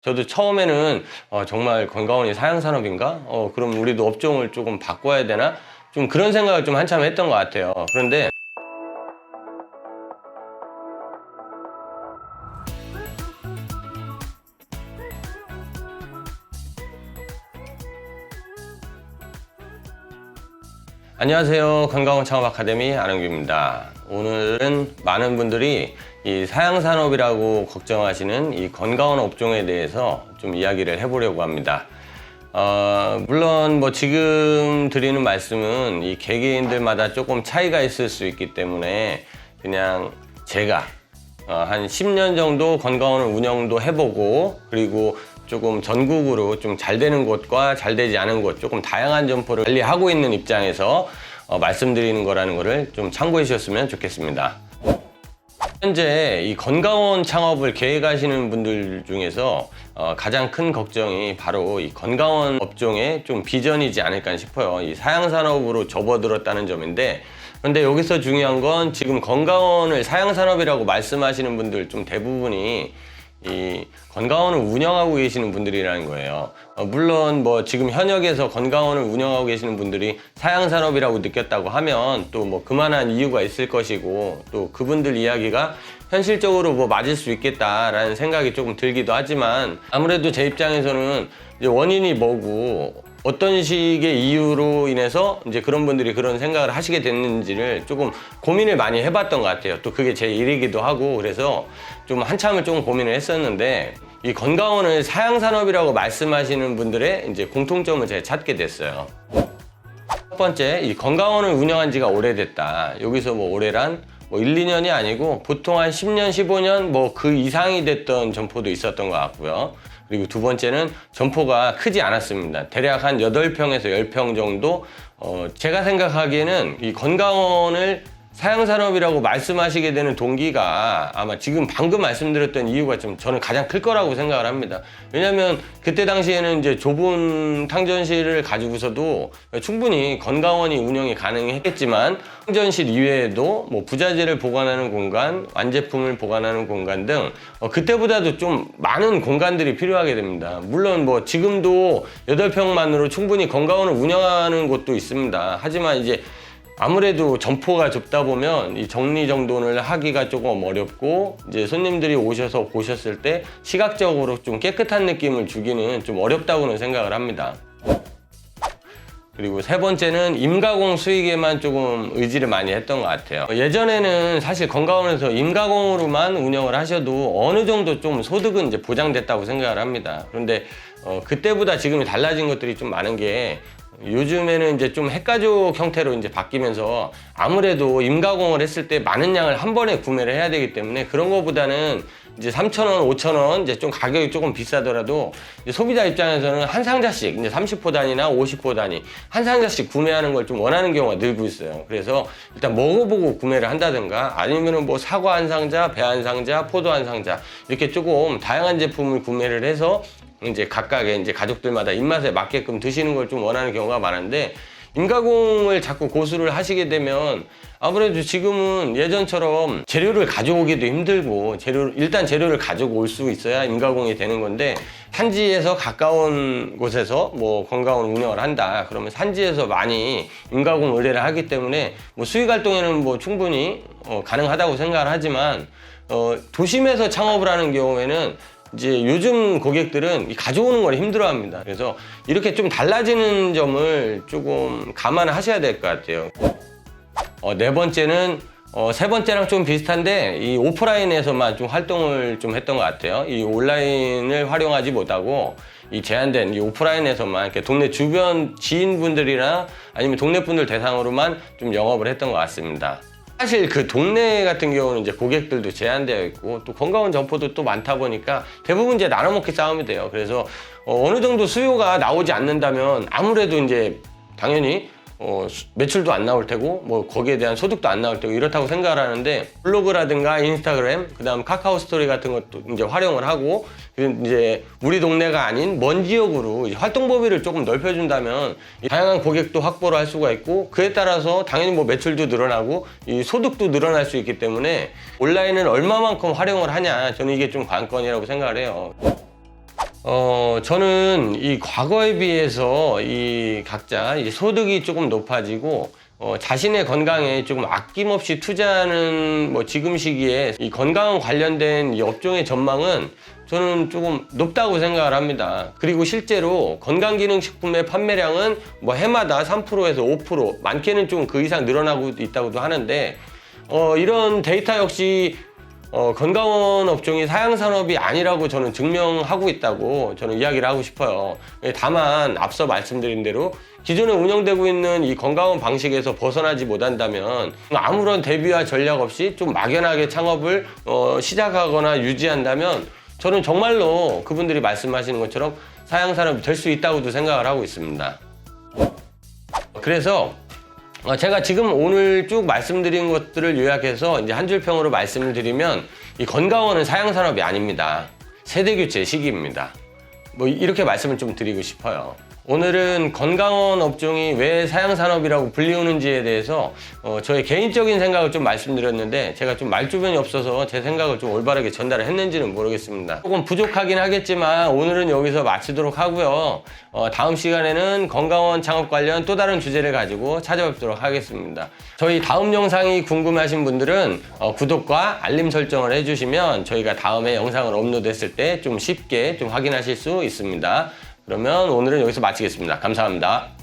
저도 처음에는 정말 건강원이 사양산업인가? 그럼 우리도 업종을 조금 바꿔야 되나? 좀 그런 생각을 좀 한참 했던 것 같아요. 그런데 안녕하세요. 건강원 창업 아카데미 안흥규입니다. 오늘은 많은 분들이 이 사양산업이라고 걱정하시는 이 건강원 업종에 대해서 좀 이야기를 해보려고 합니다. 물론 뭐 지금 드리는 말씀은 이 개개인들마다 조금 차이가 있을 수 있기 때문에 그냥 제가 한 10년 정도 건강원을 운영도 해보고, 그리고 조금 전국으로 좀 잘 되는 곳과 잘 되지 않은 곳, 조금 다양한 점포를 관리하고 있는 입장에서 말씀드리는 거라는 거를 좀 참고해 주셨으면 좋겠습니다. 현재 이 건강원 창업을 계획하시는 분들 중에서 가장 큰 걱정이 바로 이 건강원 업종의 좀 비전이지 않을까 싶어요. 이 사양산업으로 접어들었다는 점인데, 그런데 여기서 중요한 건 지금 건강원을 사양산업이라고 말씀하시는 분들 좀 대부분이 이 건강원을 운영하고 계시는 분들이라는 거예요. 물론 뭐 지금 현역에서 건강원을 운영하고 계시는 분들이 사양산업이라고 느꼈다고 하면 또 뭐 그만한 이유가 있을 것이고, 또 그분들 이야기가 현실적으로 뭐 맞을 수 있겠다라는 생각이 조금 들기도 하지만, 아무래도 제 입장에서는 이제 원인이 뭐고 어떤 식의 이유로 인해서 이제 그런 분들이 그런 생각을 하시게 됐는지를 조금 고민을 많이 해봤던 것 같아요. 또 그게 제 일이기도 하고, 그래서 좀 한참을 조금 고민을 했었는데, 이 건강원을 사양산업이라고 말씀하시는 분들의 이제 공통점을 제가 찾게 됐어요. 첫 번째, 이 건강원을 운영한 지가 오래됐다. 여기서 뭐 올해란 뭐 1, 2년이 아니고 보통 한 10년, 15년 뭐 그 이상이 됐던 점포도 있었던 것 같고요. 그리고 두 번째는 점포가 크지 않았습니다. 대략 한 8평에서 10평 정도. 제가 생각하기에는 이 건강원을 사양산업이라고 말씀하시게 되는 동기가 아마 지금 방금 말씀드렸던 이유가 좀 저는 가장 클 거라고 생각을 합니다. 왜냐하면 그때 당시에는 이제 좁은 탕전실을 가지고서도 충분히 건강원이 운영이 가능했겠지만, 탕전실 이외에도 뭐 부자재를 보관하는 공간, 완제품을 보관하는 공간 등 그때보다도 좀 많은 공간들이 필요하게 됩니다. 물론 뭐 지금도 8평만으로 충분히 건강원을 운영하는 곳도 있습니다. 하지만 이제 아무래도 점포가 좁다 보면 이 정리정돈을 하기가 조금 어렵고, 이제 손님들이 오셔서 보셨을 때 시각적으로 좀 깨끗한 느낌을 주기는 좀 어렵다고는 생각을 합니다. 그리고 세 번째는 임가공 수익에만 조금 의지를 많이 했던 것 같아요. 예전에는 사실 건강원에서 임가공으로만 운영을 하셔도 어느 정도 좀 소득은 이제 보장됐다고 생각을 합니다. 그런데 그때보다 지금 달라진 것들이 좀 많은 게, 요즘에는 이제 좀 핵가족 형태로 이제 바뀌면서 아무래도 임가공을 했을 때 많은 양을 한 번에 구매를 해야 되기 때문에, 그런 것보다는 이제 3,000원, 5,000원 이제 좀 가격이 조금 비싸더라도 이제 소비자 입장에서는 한 상자씩 이제 30호 단위나 50호 단위 한 상자씩 구매하는 걸 좀 원하는 경우가 늘고 있어요. 그래서 일단 먹어보고 구매를 한다든가, 아니면은 뭐 사과 한 상자, 배 한 상자, 포도 한 상자 이렇게 조금 다양한 제품을 구매를 해서 이제 각각의 이제 가족들마다 입맛에 맞게끔 드시는 걸 좀 원하는 경우가 많은데, 임가공을 자꾸 고수를 하시게 되면 아무래도 지금은 예전처럼 재료를 가져오기도 힘들고, 일단 재료를 가지고 올 수 있어야 임가공이 되는 건데, 산지에서 가까운 곳에서 뭐 건강원 운영을 한다 그러면 산지에서 많이 임가공 의뢰를 하기 때문에 뭐 수익 활동에는 뭐 충분히 가능하다고 생각을 하지만, 도심에서 창업을 하는 경우에는 이제 요즘 고객들은 가져오는 걸 힘들어합니다. 그래서 이렇게 좀 달라지는 점을 조금 감안하셔야 될 것 같아요. 네 번째는 세 번째랑 좀 비슷한데, 이 오프라인에서만 좀 활동을 좀 했던 것 같아요. 이 온라인을 활용하지 못하고 이 제한된 이 오프라인에서만 이렇게 동네 주변 지인분들이나 아니면 동네 분들 대상으로만 좀 영업을 했던 것 같습니다. 사실 그 동네 같은 경우는 이제 고객들도 제한되어 있고, 또 건강원 점포도 또 많다 보니까 대부분 이제 나눠먹기 싸움이 돼요. 그래서 어느 정도 수요가 나오지 않는다면 아무래도 이제 당연히 매출도 안 나올 테고, 뭐 거기에 대한 소득도 안 나올 테고 이렇다고 생각을 하는데, 블로그라든가 인스타그램, 그다음 카카오 스토리 같은 것도 이제 활용을 하고, 이제 우리 동네가 아닌 먼 지역으로 활동 범위를 조금 넓혀준다면 다양한 고객도 확보를 할 수가 있고, 그에 따라서 당연히 뭐 매출도 늘어나고 이 소득도 늘어날 수 있기 때문에 온라인을 얼마만큼 활용을 하냐, 저는 이게 좀 관건이라고 생각을 해요. 저는 이 과거에 비해서 이 각자 이 소득이 조금 높아지고 자신의 건강에 조금 아낌없이 투자하는 지금 시기에 이 건강 관련된 이 업종의 전망은 저는 조금 높다고 생각을 합니다. 그리고 실제로 건강기능식품의 판매량은 해마다 3%에서 5%, 많게는 좀 그 이상 늘어나고 있다고도 하는데 이런 데이터 역시 건강원 업종이 사양산업이 아니라고 저는 증명하고 있다고 저는 이야기를 하고 싶어요. 다만 앞서 말씀드린 대로 기존에 운영되고 있는 이 건강원 방식에서 벗어나지 못한다면 아무런 대비와 전략 없이 좀 막연하게 창업을 시작하거나 유지한다면 저는 정말로 그분들이 말씀하시는 것처럼 사양산업이 될 수 있다고도 생각을 하고 있습니다. 그래서 제가 지금 오늘 쭉 말씀드린 것들을 요약해서 이제 한 줄 평으로 말씀을 드리면 이 건강원은 사양산업이 아닙니다. 세대교체 시기입니다. 이렇게 말씀을 좀 드리고 싶어요. 오늘은 건강원 업종이 왜 사양산업이라고 불리우는지에 대해서 저의 개인적인 생각을 좀 말씀드렸는데 제가 좀 말주변이 없어서 제 생각을 좀 올바르게 전달을 했는지는 모르겠습니다. 조금 부족하긴 하겠지만 오늘은 여기서 마치도록 하고요. 다음 시간에는 건강원 창업 관련 또 다른 주제를 가지고 찾아뵙도록 하겠습니다. 저희 다음 영상이 궁금하신 분들은 구독과 알림 설정을 해주시면 저희가 다음에 영상을 업로드했을 때 좀 쉽게 좀 확인하실 수 있습니다. 그러면 오늘은 여기서 마치겠습니다. 감사합니다.